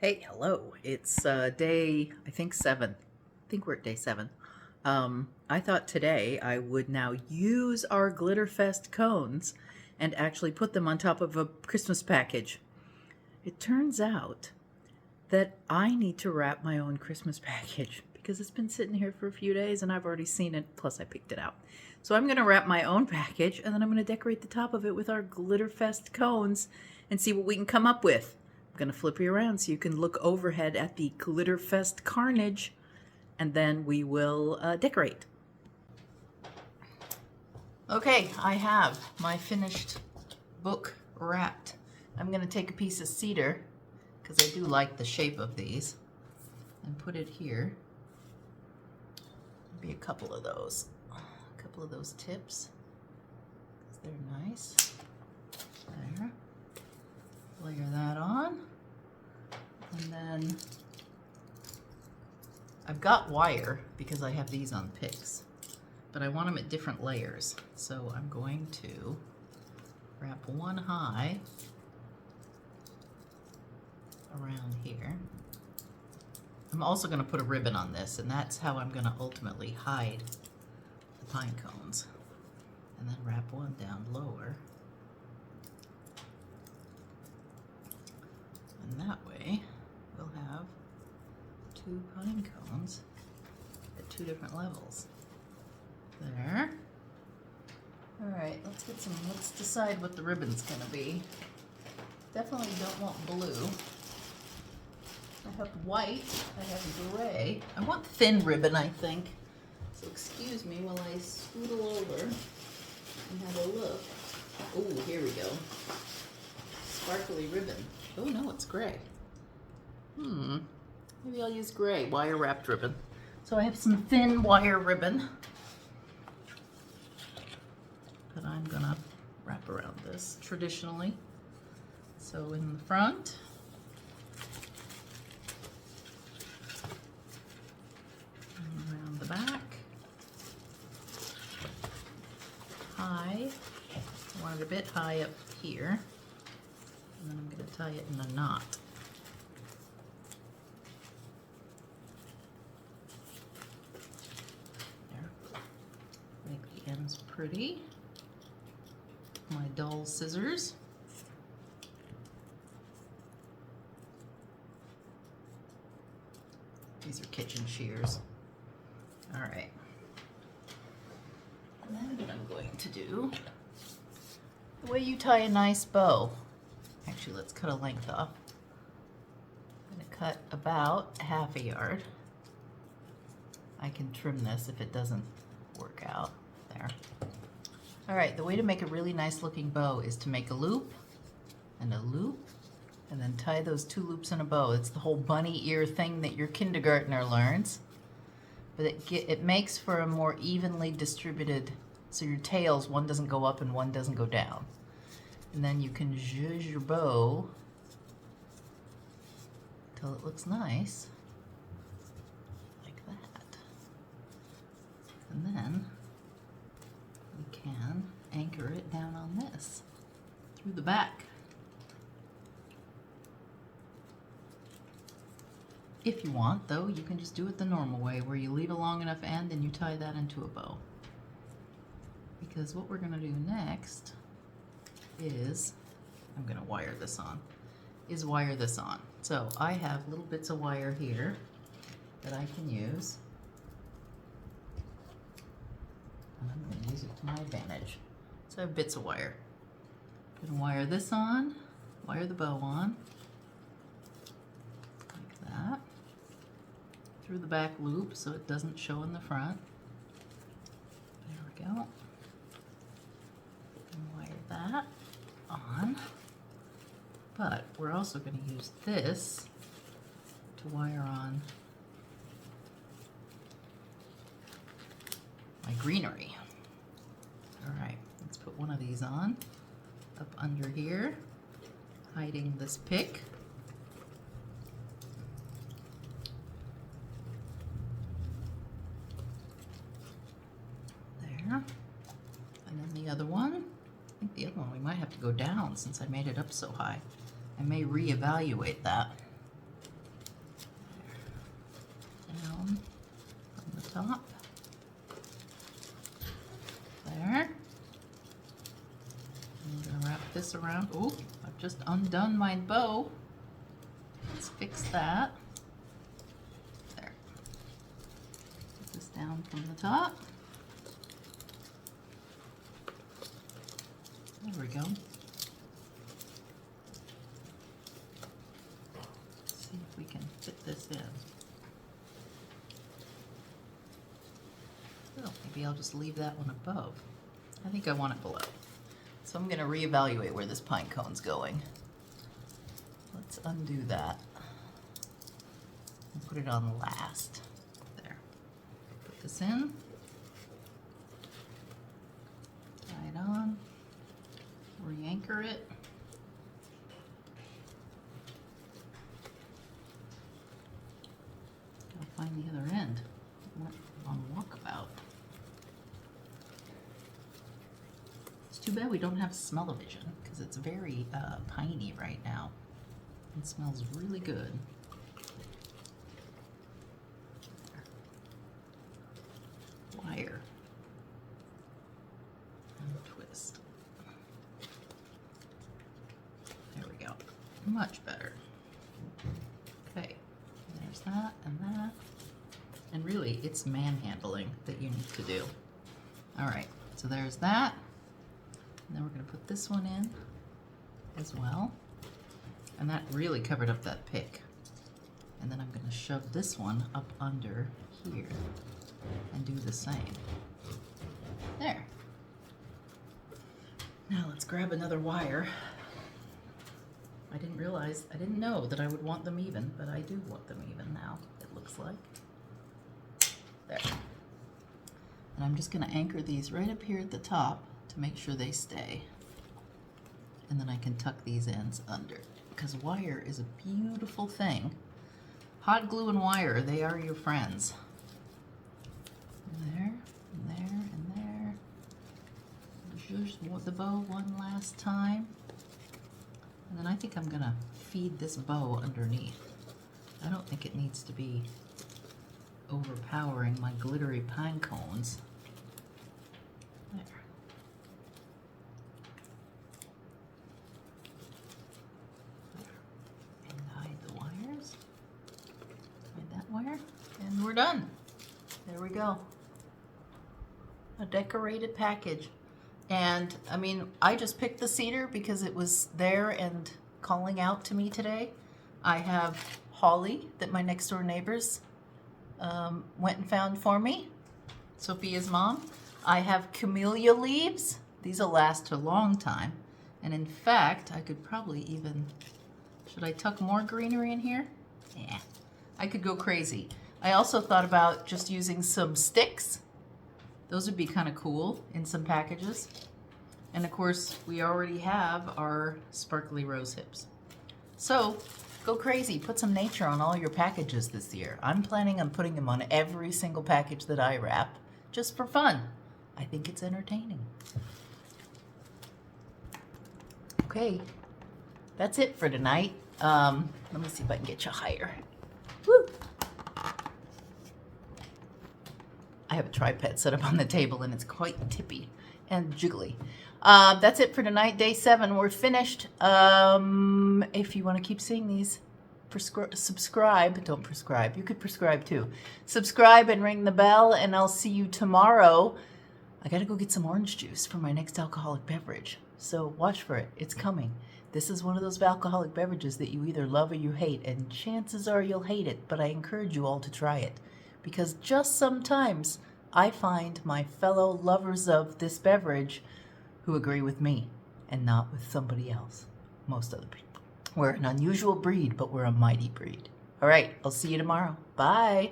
Hey, hello. It's day, I think 7. I think we're at day 7. I thought today I would now use our Glitterfest cones and actually put them on top of a Christmas package. It turns out that I need to wrap my own Christmas package because it's been sitting here for a few days and I've already seen it, plus I picked it out. So I'm going to wrap my own package and then I'm going to decorate the top of it with our Glitterfest cones and see what we can come up with. I'm going to flip you around so you can look overhead at the Glitterfest carnage, and then we will decorate. Okay, I have my finished book wrapped. I'm going to take a piece of cedar, because I do like the shape of these, and put it here. Maybe a couple of those tips, because they're nice. There. Layer that on, and then I've got wire because I have these on picks, but I want them at different layers, so I'm going to wrap one high around here. I'm also going to put a ribbon on this, and that's how I'm going to ultimately hide the pine cones, and then wrap one down lower. And that way, we'll have 2 pine cones at 2 different levels. There. Alright, let's decide what the ribbon's gonna be. Definitely don't want blue. I have white, I have gray. I want thin ribbon, I think. So excuse me while I scootle over and have a look. Oh, here we go. Sparkly ribbon. Oh no, it's gray. Maybe I'll use gray, wire wrapped ribbon. So I have some thin wire ribbon that I'm gonna wrap around this traditionally. So in the front, and around the back, high. I want it a bit high up here. And then I'm going to tie it in a knot. There. Make the ends pretty. My dull scissors. These are kitchen shears. All right. And then what I'm going to do, the way you tie a nice bow. Actually, let's cut a length off. I'm going to cut about ½ a yard. I can trim this if it doesn't work out. There. All right, the way to make a really nice looking bow is to make a loop, and then tie those 2 loops in a bow. It's the whole bunny ear thing that your kindergartner learns. But it makes for a more evenly distributed, so your tails, one doesn't go up and one doesn't go down. And then you can zhuzh your bow until it looks nice, like that. And then we can anchor it down on this through the back. If you want, though, you can just do it the normal way, where you leave a long enough end and you tie that into a bow. Because what we're going to do next is, I'm going to wire this on, So I have little bits of wire here that I can use. And I'm going to use it to my advantage. So I have bits of wire. I'm going to wire this on, wire the bow on, like that, through the back loop so it doesn't show in the front. There we go. And wire that on, but we're also going to use this to wire on my greenery. All right, let's put one of these on up under here, hiding this pick. There, and then the other one. I think the other one we might have to go down since I made it up so high. I may reevaluate that. top. There. I'm gonna wrap this around. Oh, I've just undone my bow. Let's fix that. There. Put this down from the top. There we go. Let's see if we can fit this in. Well, maybe I'll just leave that one above. I think I want it below. So I'm going to reevaluate where this pine cone's going. Let's undo that and put it on last. There. Put this in. Tie it on. Re-anchor it. Gotta find the other end. Went on walkabout. It's too bad we don't have smell-o-vision because it's very piney right now. It smells really good. Wire. And twist. There we go. Much better. Okay. There's that and that. And really, it's manhandling that you need to do. All right, so there's that. And then we're gonna put this one in as well. And that really covered up that pick. And then I'm gonna shove this one up under here and do the same. There. Now let's grab another wire. I didn't know that I would want them even, but I do want them even now, it looks like. There. And I'm just gonna anchor these right up here at the top to make sure they stay. And then I can tuck these ends under, because wire is a beautiful thing. Hot glue and wire, they are your friends. There, and there, and there. Just the bow one last time. And then I think I'm gonna feed this bow underneath. I don't think it needs to be overpowering my glittery pine cones. There. And hide the wires. Hide that wire. And we're done. There we go. A decorated package. And I mean, I just picked the cedar because it was there and calling out to me today. I have holly that my next door neighbors went and found for me, Sophia's mom. I have camellia leaves. These will last a long time. And in fact, I could probably even, should I tuck more greenery in here? Yeah, I could go crazy. I also thought about just using some sticks. Those would be kind of cool in some packages. And of course, we already have our sparkly rose hips. So go crazy, put some nature on all your packages this year. I'm planning on putting them on every single package that I wrap, just for fun. I think it's entertaining. Okay, that's it for tonight. Let me see if I can get you higher. Woo! I have a tripod set up on the table and it's quite tippy and jiggly. That's it for tonight, day 7. We're finished. If you want to keep seeing these, subscribe. Don't prescribe. You could prescribe too. Subscribe and ring the bell, and I'll see you tomorrow. I got to go get some orange juice for my next alcoholic beverage. So watch for it. It's coming. This is one of those alcoholic beverages that you either love or you hate, and chances are you'll hate it, but I encourage you all to try it. Because just sometimes I find my fellow lovers of this beverage who agree with me and not with somebody else. Most other people. We're an unusual breed, but we're a mighty breed. All right, I'll see you tomorrow. Bye.